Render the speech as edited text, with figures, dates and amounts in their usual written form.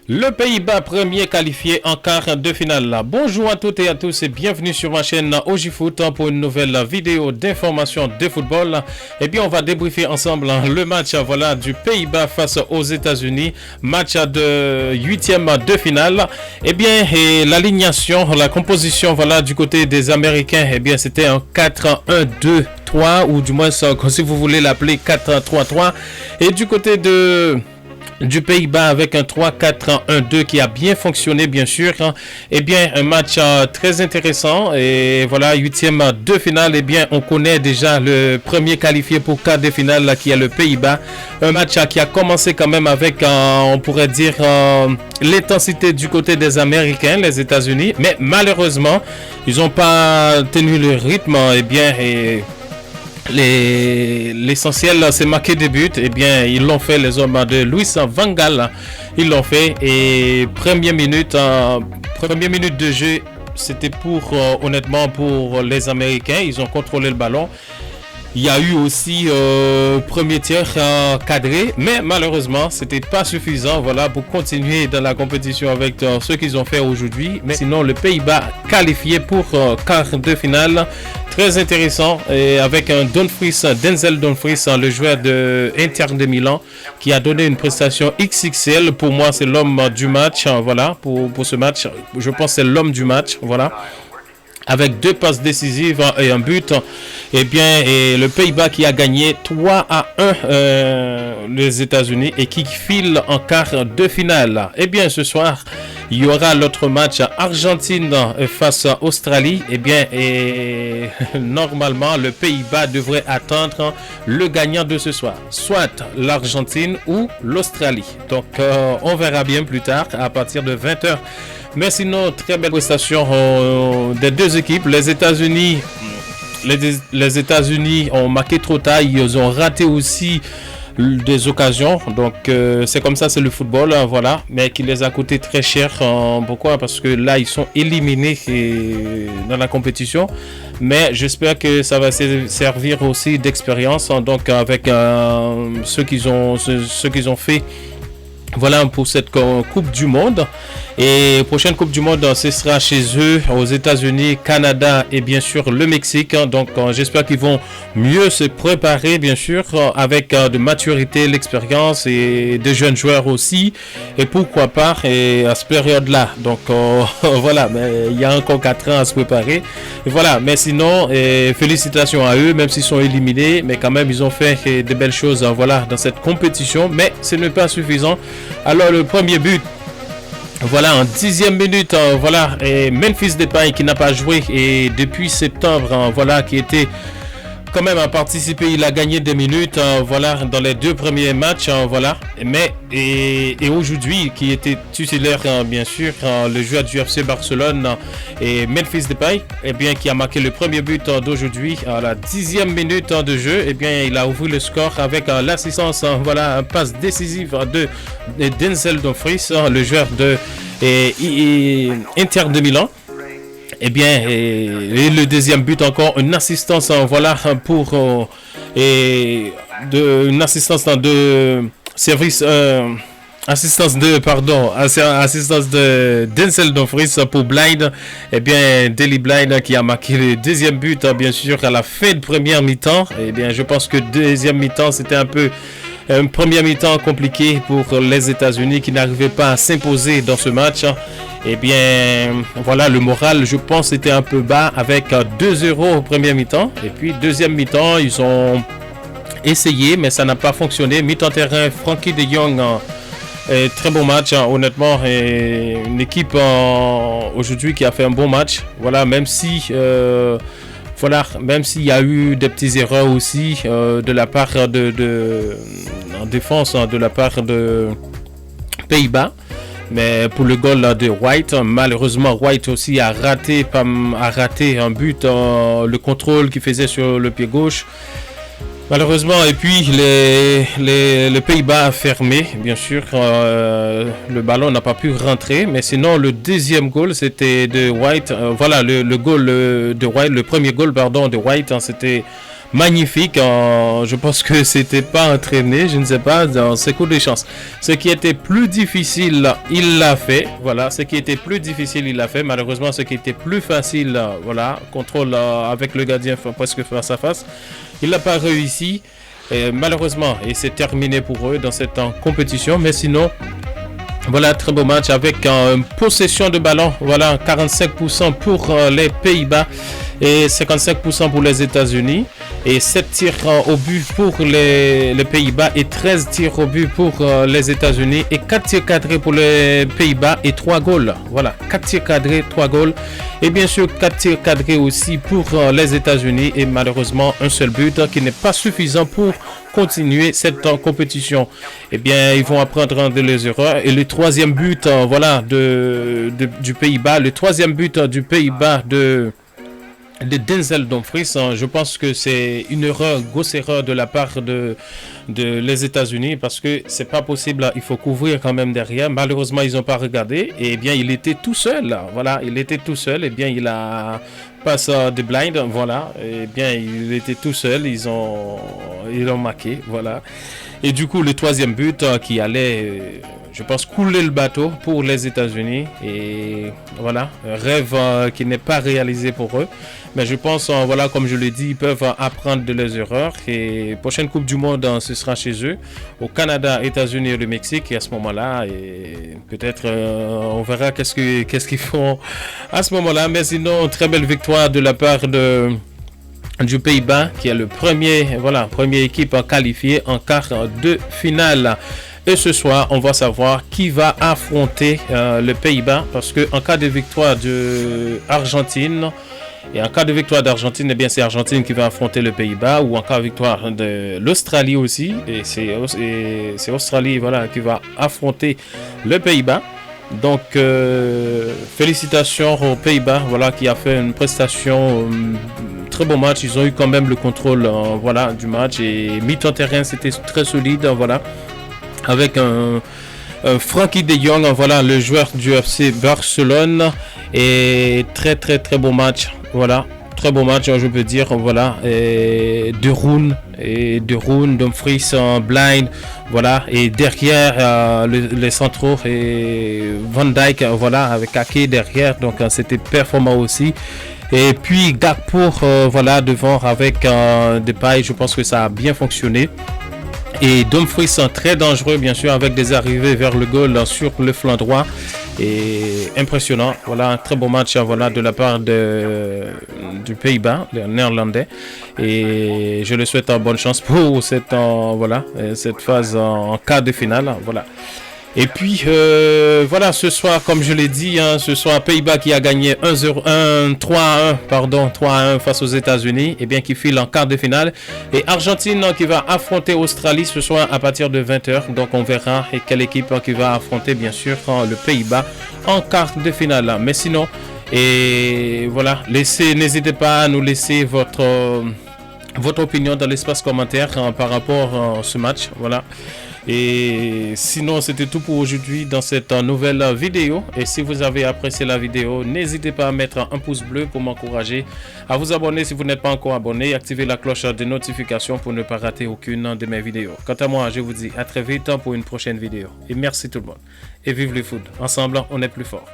Le Pays-Bas premier qualifié en quart de finale. Bonjour à toutes et à tous et bienvenue sur ma chaîne OJFoot pour une nouvelle vidéo d'information de football. Et bien on va débriefer ensemble le match du Pays-Bas face aux États-Unis, match de huitième de finale. Et bien l'alignation, la composition du côté des Américains, et bien c'était un 4-1-2-3 ou du moins si vous voulez l'appeler 4-3-3. Et du côté du Pays-Bas avec un 3-4-1-2 qui a bien fonctionné bien sûr. Et bien un match très intéressant et voilà, huitième de finale. Et bien on connaît déjà le premier qualifié pour quart de finale qui est le Pays-Bas. Un match qui a commencé quand même avec on pourrait dire l'intensité du côté des Américains, les États-Unis, mais malheureusement ils n'ont pas tenu le rythme. Et bien l'essentiel c'est marquer des buts. Et bien ils l'ont fait, les hommes de Luis Van Gaal, ils l'ont fait. Et première minute de jeu, c'était honnêtement pour les Américains. Ils ont contrôlé le ballon. Il y a eu aussi premier tir cadré, mais malheureusement c'était pas suffisant pour continuer dans la compétition avec ce qu'ils ont fait aujourd'hui. Mais sinon le Pays-Bas qualifié pour quart de finale. Très intéressant, et avec un Denzel Dumfries, le joueur de Inter de Milan, qui a donné une prestation XXL. Pour moi c'est l'homme du match, pour ce match je pense que c'est l'homme du match, avec 2 passes décisives et un but. Et bien le Pays-Bas qui a gagné 3-1 les États-Unis et qui file en quart de finale. Et bien ce soir il y aura l'autre match, Argentine face à Australie. Et bien normalement le Pays-Bas devrait attendre le gagnant de ce soir, soit l'Argentine ou l'Australie. Donc on verra bien plus tard à partir de 20h. Mais sinon, très belle prestation des deux équipes. Les États-Unis ont marqué trop tard. Ils ont raté aussi des occasions. Donc, c'est comme ça, c'est le football. Mais qui les a coûté très cher. Pourquoi? Parce que là, ils sont éliminés dans la compétition. Mais j'espère que ça va servir aussi d'expérience. Donc, avec ce qu'ils ont fait. Pour cette Coupe du Monde. Et prochaine Coupe du Monde, ce sera chez eux, aux États-Unis, Canada et bien sûr le Mexique. Donc j'espère qu'ils vont mieux se préparer, bien sûr, avec de maturité, l'expérience et de jeunes joueurs aussi. Et pourquoi pas à cette période-là. Donc mais il y a encore 4 ans à se préparer. Et mais sinon, félicitations à eux, même s'ils sont éliminés. Mais quand même, ils ont fait de belles choses dans cette compétition. Mais ce n'est pas suffisant. Alors le premier but, en 10e minute, et Memphis Depay qui n'a pas joué et depuis septembre, qui était quand même à participer, il a gagné des minutes, dans les 2 premiers matchs, mais aujourd'hui qui était titulaire, bien sûr, le joueur du FC Barcelone et Memphis Depay, qui a marqué le premier but d'aujourd'hui à la 10e minute de jeu. Il a ouvert le score avec l'assistance, un passe décisive de Denzel Dumfries, le joueur de Inter de Milan. Et le deuxième but encore, une assistance pour une assistance de service assistance de Denzel Dumfries pour Blind. Daley Blind qui a marqué le deuxième but bien sûr à la fin de première mi-temps. Je pense que deuxième mi-temps c'était un peu une première mi-temps compliquée pour les États-Unis qui n'arrivaient pas à s'imposer dans ce match. Le moral, je pense, était un peu bas avec 2-0 au premier mi-temps. Et puis, deuxième mi-temps, ils ont essayé, mais ça n'a pas fonctionné. Mi-temps terrain, Frankie de Jong, très bon match, honnêtement. Et une équipe aujourd'hui qui a fait un bon match. Même si... même s'il y a eu des petites erreurs aussi de la part en défense, de la part de Pays-Bas. Mais pour le goal de White, malheureusement White aussi a raté un but, le contrôle qu'il faisait sur le pied gauche. Malheureusement, et puis les Pays-Bas a fermé, bien sûr, le ballon n'a pas pu rentrer, mais sinon le deuxième goal c'était de White, le goal de White, le premier goal de White, c'était magnifique. Je pense que c'était pas entraîné, je ne sais pas, dans ses coups de chance. Ce qui était plus difficile, il l'a fait. Voilà, ce qui était plus difficile, il l'a fait. Malheureusement, ce qui était plus facile, voilà, contrôle avec le gardien presque face à face, il n'a pas réussi. Et malheureusement, et c'est terminé pour eux dans cette compétition. Mais sinon, voilà, très beau match avec une possession de ballon. Voilà, 45% pour les Pays-Bas et 55% pour les États-Unis. Et 7 tirs au but pour les Pays-Bas et 13 tirs au but pour les États-Unis. Et 4 tirs cadrés pour les Pays-Bas et 3 goals. Voilà, 4 tirs cadrés, 3 goals. Et bien sûr, 4 tirs cadrés aussi pour les États-Unis. Et malheureusement, un seul but qui n'est pas suffisant pour continuer cette compétition. Eh bien, ils vont apprendre de leurs erreurs. Et le troisième but, voilà, du Pays-Bas. Le troisième but du Pays-Bas de Denzel Dumfries, je pense que c'est une erreur, grosse erreur de la part de les États-Unis parce que c'est pas possible, il faut couvrir quand même derrière. Malheureusement, ils n'ont pas regardé et bien il était tout seul. Voilà, il était tout seul et bien il a passe de blind, voilà, et bien il était tout seul, ils ont marqué, voilà. Et du coup, le troisième but qui allait, je pense, couler le bateau pour les États-Unis. Et voilà, un rêve qui n'est pas réalisé pour eux. Mais je pense, voilà, comme je l'ai dit, ils peuvent apprendre de leurs erreurs. Et prochaine Coupe du Monde, ce sera chez eux, au Canada, États-Unis et le Mexique. Et à ce moment-là, et peut-être on verra qu'est-ce qu'ils font à ce moment-là. Mais sinon, très belle victoire de la part du Pays-Bas, qui est le première équipe qualifiée en quart de finale. Et ce soir, on va savoir qui va affronter le Pays-Bas, parce que en cas de victoire de Argentine, et en cas de victoire d'Argentine, eh bien c'est Argentine qui va affronter le Pays-Bas, ou en cas de victoire de l'Australie aussi, et c'est Australie, voilà, qui va affronter le Pays-Bas. Donc félicitations aux Pays-Bas, voilà, qui a fait une prestation, très bon match. Ils ont eu quand même le contrôle, voilà, du match, et mi-temps terrain c'était très solide, voilà, avec un Frankie de Jong, voilà, le joueur du FC Barcelone, et très très très beau match, voilà. Très beau match, je peux dire, voilà. De Roon, Dumfries en blind, voilà. Et derrière les centraux et Van Dijk, voilà, avec Ake derrière, donc c'était performant aussi. Et puis Gakpo, voilà, devant avec Depay, je pense que ça a bien fonctionné. Et Dumfries très dangereux, bien sûr, avec des arrivées vers le goal sur le flanc droit. Et impressionnant, voilà, un très beau match, voilà, de la part du Pays-Bas, les Néerlandais. Et je le souhaite bonne chance pour cette phase en quart de finale, voilà. Et puis voilà, ce soir, comme je l'ai dit, ce soir Pays-Bas qui a gagné 3-1 face aux États-Unis, et bien qui file en quart de finale. Et Argentine qui va affronter Australie ce soir à partir de 20h. Donc on verra quelle équipe qui va affronter, bien sûr, le Pays-Bas en quart de finale. Mais sinon, et voilà, n'hésitez pas à nous laisser votre opinion dans l'espace commentaire par rapport à ce match, voilà. Et sinon, c'était tout pour aujourd'hui dans cette nouvelle vidéo. Et si vous avez apprécié la vidéo, n'hésitez pas à mettre un pouce bleu pour m'encourager, à vous abonner si vous n'êtes pas encore abonné, et activer la cloche de notification pour ne pas rater aucune de mes vidéos. Quant à moi, je vous dis à très vite pour une prochaine vidéo. Et merci tout le monde. Et vive le foot. Ensemble, on est plus fort.